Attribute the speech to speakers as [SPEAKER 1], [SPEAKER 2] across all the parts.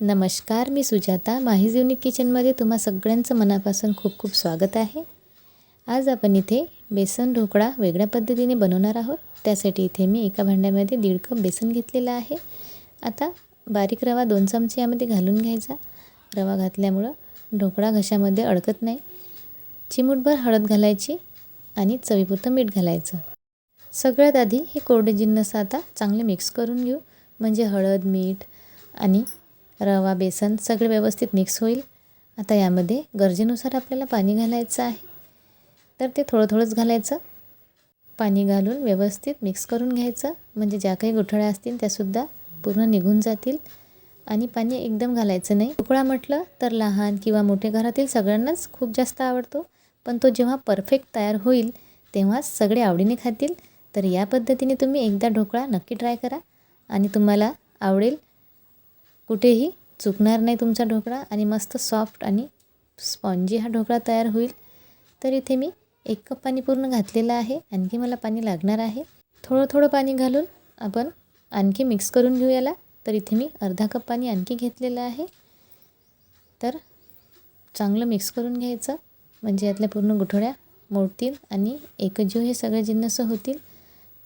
[SPEAKER 1] नमस्कार, मी सुजाता. माहीज युनिक किचनमध्ये तुम्हा सगळ्यांचं मनापासून खूप खूप स्वागत आहे. आज आपण इथे बेसन ढोकळा वेगळ्या पद्धतीने बनवणार आहोत. त्यासाठी इथे मी एका भांड्यामध्ये 1.5 कप बेसन घेतलेला आहे. आता बारीक रवा 2 चमचे यामध्ये घालून घ्यायचा. रवा घातल्यामुळं ढोकळा घशामध्ये अडकत नाही. चिमूटभर हळद घालायची आणि चवीपुरतं मीठ घालायचं. सगळ्यात आधी हे कोरडे जिन्नस आता चांगले मिक्स करून घेऊ, म्हणजे हळद, मीठ आणि रवा, बेसन सगळे व्यवस्थित मिक्स होईल. आता यामध्ये गरजेनुसार आपल्याला पाणी घालायचं आहे, तर ते थोडं थोडंच घालायचं. पाणी घालून व्यवस्थित मिक्स करून घ्यायचं, म्हणजे ज्या काही गुठळ्या असतील त्यासुद्धा पूर्ण निघून जातील. आणि पाणी एकदम घालायचं नाही. ढोकळा म्हटलं तर लहान किंवा मोठे घरातील सगळ्यांनाच खूप जास्त आवडतो, पण तो जेव्हा परफेक्ट तयार होईल तेव्हाच सगळे आवडीने खातील. तर या पद्धतीने तुम्ही एकदा ढोकळा नक्की ट्राय करा आणि तुम्हाला आवडेल. कुठेही चुकणार नाही तुमचा ढोकळा आणि मस्त सॉफ्ट आणि स्पॉन्जी हा ढोकळा तयार होईल. तर इथे मी 1 कप पाणी पूर्ण घातलेलं आहे. आणखी मला पाणी लागणार आहे. थोडं थोडं पाणी घालून आपण आणखी मिक्स करून घेऊ याला. तर इथे मी अर्धा कप पाणी आणखी घेतलेलं आहे. तर चांगलं मिक्स करून घ्यायचं, म्हणजे यातल्या पूर्ण गुठळ्या मोडतील आणि एकजीव हे सगळे जिन्नस होतील.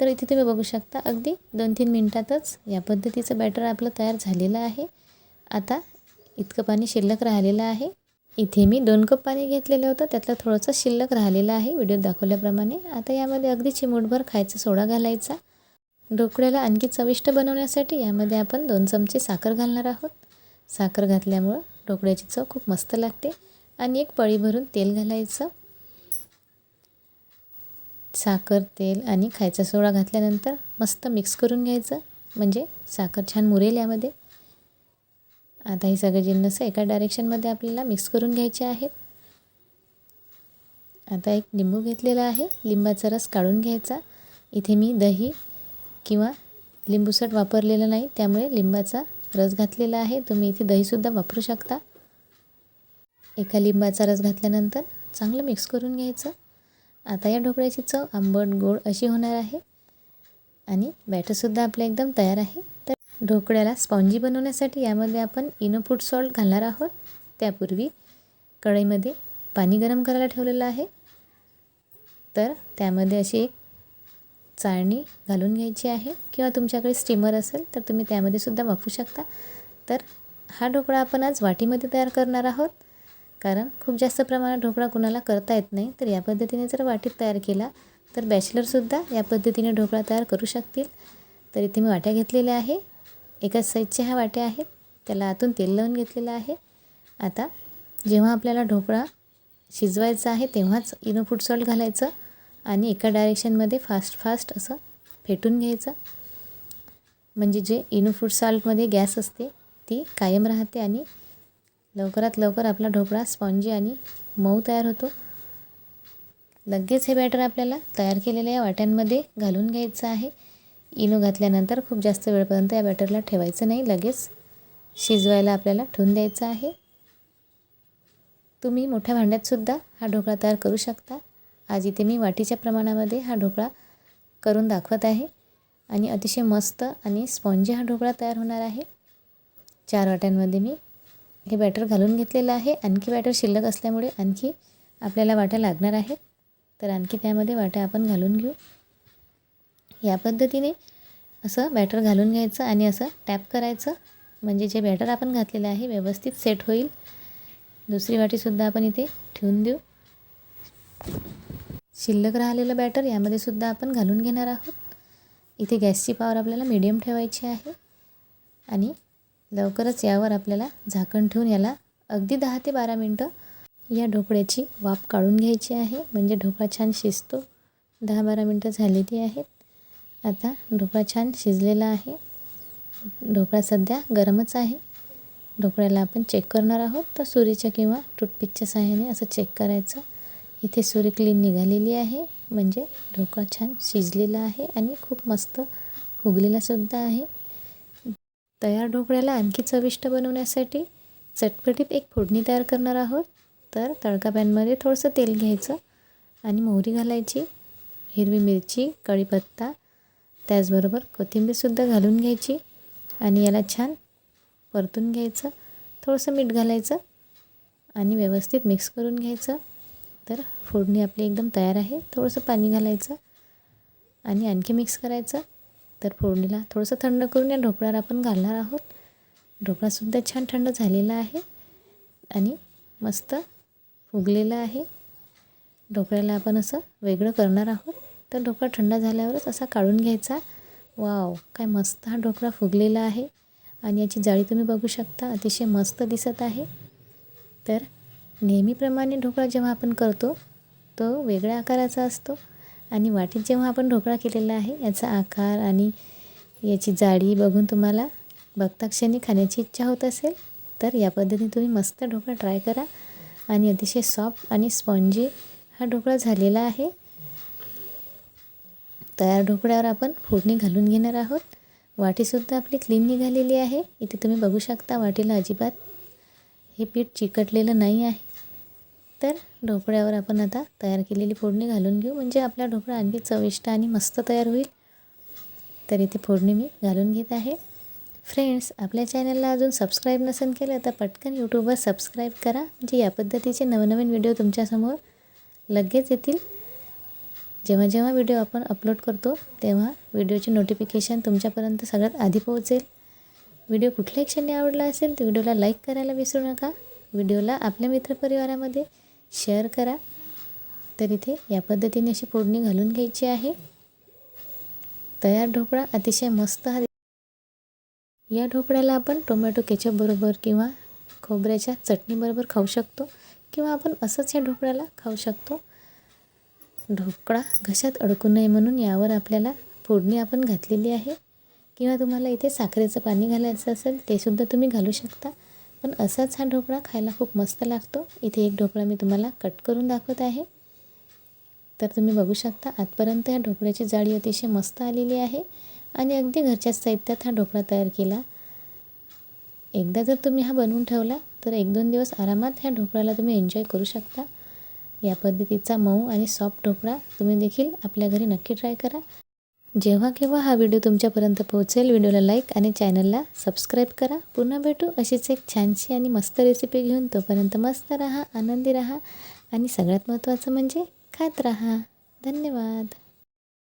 [SPEAKER 1] तर इथे तुम्ही बघू शकता अगदी 2-3 मिनटातच या पद्धतीचं बॅटर आपलं तयार झालेलं आहे. आता इतकं पाणी शिल्लक राहिलेलं आहे. इथे मी 2 कप पाणी घेतलेलं होतं, त्यातलं थोडंसं शिल्लक राहिलेलं आहे व्हिडिओत दाखवल्याप्रमाणे. आता यामध्ये अगदी चिमूटभर खायचा सोडा घालायचा. ढोकळ्याला आणखी चविष्ट बनवण्यासाठी यामध्ये आपण 2 चमचे साखर घालणार आहोत. साखर घातल्यामुळं ढोकळ्याची चव खूप मस्त लागते. आणि 1 पळी भरून तेल घालायचं. साखर, तेल आणि खायचा सोडा घातल्यानंतर मस्त मिक्स करून घ्यायचं, म्हणजे साखर छान मुरेल यामध्ये. आता हे सगळे जिन्नस एका डायरेक्शनमध्ये आपल्याला मिक्स करून घ्यायचे आहेत. आता एक लिंबू घेतलेला आहे, लिंबाचा रस काढून घ्यायचा. इथे मी दही किंवा लिंबूसट वापरलेलं नाही, त्यामुळे लिंबाचा रस घातलेला आहे. तुम्ही इथे दहीसुद्धा वापरू शकता. एका लिंबाचा रस घातल्यानंतर चांगलं मिक्स करून घ्यायचं. आता या ढोकळ्याची चव आंबट गोड अशी होणार आहे आणि बॅटरसुद्धा आपलं एकदम तयार आहे. तर ढोकळ्याला स्पॉन्जी बनवण्यासाठी यामध्ये आपण इनो फूड सॉल्ट घालणार आहोत. त्यापूर्वी कढईमध्ये पाणी गरम करायला ठेवलेलं आहे. तर त्यामध्ये अशी एक चाळणी घालून घ्यायची आहे, किंवा तुमच्याकडे स्टीमर असेल तर तुम्ही त्यामध्ये सुद्धा वापरू शकता. तर हा ढोकळा आपण आज वाटीमध्ये तयार करणार आहोत, कारण खूप जास्त प्रमाणात ढोकळा कुणाला करता येत नाही. तर या पद्धतीने जर वाटीत तयार केला तर बॅचलरसुद्धा या पद्धतीने ढोकळा तयार करू शकतील. तर इथे मी वाट्या घ्तलेल्या आहे. एकाच साईजच्या ह्या वाट्या आहेत. त्याला आतून तेल लावून घेतलेलं आहे. आता जेव्हा आपल्याला ढोकळा शिजवायचा आहे तेव्हाच इनो फूड सॉल्ट घालायचं आणि एका डायरेक्शनमध्ये फास्ट असं फेटून घ्यायचं, म्हणजे जे इनो फूड सॉल्टमध्ये गॅस असते ती कायम राहते आणि लवकरात लवकर आपला ढोकळा स्पॉन्जी आणि मऊ तयार होतो. लगेच हे बॅटर आपल्याला तयार केलेल्या या वाट्यांमध्ये घालून घ्यायचं आहे. इनो घातल्यानंतर खूप जास्त वेळपर्यंत या बॅटरला ठेवायचं नाही, लगेच शिजवायला आपल्याला ठेवून द्यायचं आहे. तुम्ही मोठ्या भांड्यातसुद्धा हा ढोकळा तयार करू शकता. आज इथे मी वाटीच्या प्रमाणामध्ये हा ढोकळा करून दाखवत आहे आणि अतिशय मस्त आणि स्पॉन्जी हा ढोकळा तयार होणार आहे. 4 वाट्यांमध्ये मी हे बॅटर घालून घेतलेलं आहे. आणखी बॅटर शिल्लक असल्यामुळे आणखी आपल्याला वाट्या लागणार आहेत. तर आणखी त्यामध्ये वाट्या आपण घालून घेऊ. या पद्धतीने असं बॅटर घालून घ्यायचं आणि असं टॅप करायचं, म्हणजे जे बॅटर आपण घातलेलं आहे व्यवस्थित सेट होईल. दुसरी वाटीसुद्धा आपण इथे ठेवून देऊ. शिल्लक राहिलेलं बॅटर यामध्ये सुद्धा आपण घालून घेणार आहोत. इथे गॅसची पॉवर आपल्याला मीडियम ठेवायची आहे आणि लवकरच यावर आपल्याला झाकण ठेवून याला अगदी 10 ते 12 मिनटं या ढोकळ्याची वाफ काढून घ्यायची आहे, म्हणजे ढोकळा छान शिजतो. 10-12 मिनटं झालेली आहेत. आता ढोकळा छान शिजलेला आहे. ढोकळा सध्या गरमच आहे. ढोकळ्याला आपण चेक करणार आहोत, तर सुरीच्या किंवा टूथपिकच्या सहाय्याने असं चेक करायचं. इथे सुरी क्लीन निघालेली आहे, म्हणजे ढोकळा छान शिजलेला आहे आणि खूप मस्त फुगलेलासुद्धा आहे. तयार ढोकळ्याला आणखी चविष्ट बनवण्यासाठी चटपटीत एक फोडणी तयार करणार आहोत. तर तडका पॅनमध्ये थोडंसं तेल घ्यायचं आणि मोहरी घालायची, हिरवी मिरची, कढीपत्ता, त्याचबरोबर कोथिंबीरसुद्धा घालून घ्यायची आणि याला छान परतून घ्यायचं. थोडंसं मीठ घालायचं आणि व्यवस्थित मिक्स करून घ्यायचं. तर फोडणी आपली एकदम तयार आहे. थोडंसं पाणी घालायचं आणि आणखी मिक्स करायचं. तर फोडणीला थोडंसं थंड करून या ढोकळ्यावर आपण घालणार आहोत. ढोकळासुद्धा छान थंड झालेला आहे आणि मस्त फुगलेला आहे. ढोकळ्याला आपण असं वेगळं करणार आहोत. तर ढोकळा थंड झाल्यावरच असा काढून घ्यायचा. वाव, काय मस्त हा ढोकळा फुगलेला आहे आणि याची जाळी तुम्ही बघू शकता, अतिशय मस्त दिसत आहे. तर नेहमीप्रमाणे ढोकळा जेव्हा आपण करतो तो वेगळ्या आकाराचा असतो आणि वाटीत जेव्हा आपण ढोकळा केलेला आहे याचा आकार आणि याची जाडी बघून तुम्हाला बघता क्षणी खाण्याची इच्छा होत असेल. तर या पद्धतीने तुम्ही मस्त ढोकळा ट्राय करा आणि अतिशय सॉफ्ट आणि स्पॉन्जी हा ढोकळा झालेला आहे. तयार ढोकळ्यावर आपण फोडणी घालून घेणार आहोत. वाटीसुद्धा आपली क्लीन निघालेली आहे. इथे तुम्ही बघू शकता वाटीला अजिबात हे पीठ चिकटलेलं नाही आहे. तर ढोकळ्यावर आपण आता तयार केलेली फोडणी घालून घेऊ, म्हणजे आपला ढोकळा आणखी चविष्ट आणि मस्त तयार होईल. तर इथे फोडणी मी घालून घेत आहे. फ्रेंड्स, आपल्या चॅनलला अजून सबस्क्राईब नसेल केलं तर पटकन यूट्यूबवर सबस्क्राईब करा, म्हणजे या पद्धतीचे नवनवीन व्हिडिओ तुमच्यासमोर लगेच येतील. जेव्हा जेव्हा व्हिडिओ आपण अपलोड करतो तेव्हा व्हिडिओची नोटिफिकेशन तुमच्यापर्यंत सगळ्यात आधी पोहोचेल. व्हिडिओ कुठल्याही क्षणी आवडला असेल तर व्हिडिओला लाईक करायला विसरू नका. व्हिडिओला आपल्या मित्रपरिवारामध्ये शेअर करा. तर इथे या पद्धतीने अशी फोडणी घालून घ्यायची आहे. तयार ढोकळा अतिशय मस्त या ढोकळ्याला आपण टोमॅटो केचप बरोबर किंवा खोबऱ्याच्या चटणीबरोबर खाऊ शकतो किंवा आपण असंच या ढोकळ्याला खाऊ शकतो. ढोकळा घशात अडकू नये म्हणून यावर आपल्याला फोडणी आपण घातलेली आहे. किंवा तुम्हाला इथे साखरेचं पाणी घालायचं असेल ते सुद्धा तुम्ही घालू शकता. पण असाच हा ढोकळा खायला खूप मस्त लागतो. इथे एक ढोकळा मी तुम्हाला कट करून दाखवत आहे. तर तुम्ही बघू शकता आतपर्यंत या ढोकळ्याची जाडी अतिशय मस्त आलेली आहे आणि अगदी घरच्याच साहित्यात हा ढोकळा तयार केला. एकदा जर तुम्ही हा बनवून ठेवला तर 1-2 दिवस आरामात ह्या ढोकळ्याला तुम्ही एन्जॉय करू शकता. या पद्धतीचा मऊ आणि सॉफ्ट ढोकळा तुम्ही देखील आपल्या घरी नक्की ट्राय करा. जेव्हा केव्हा हा व्हिडिओ तुमच्यापर्यंत पोहोचेल व्हिडिओला लाईक आणि चॅनलला सबस्क्राईब करा. पुन्हा भेटू अशीच एक छानशी आणि मस्त रेसिपी घेऊन. तोपर्यंत मस्त राहा, आनंदी राहा आणि सगळ्यात महत्त्वाचं म्हणजे खात राहा. धन्यवाद.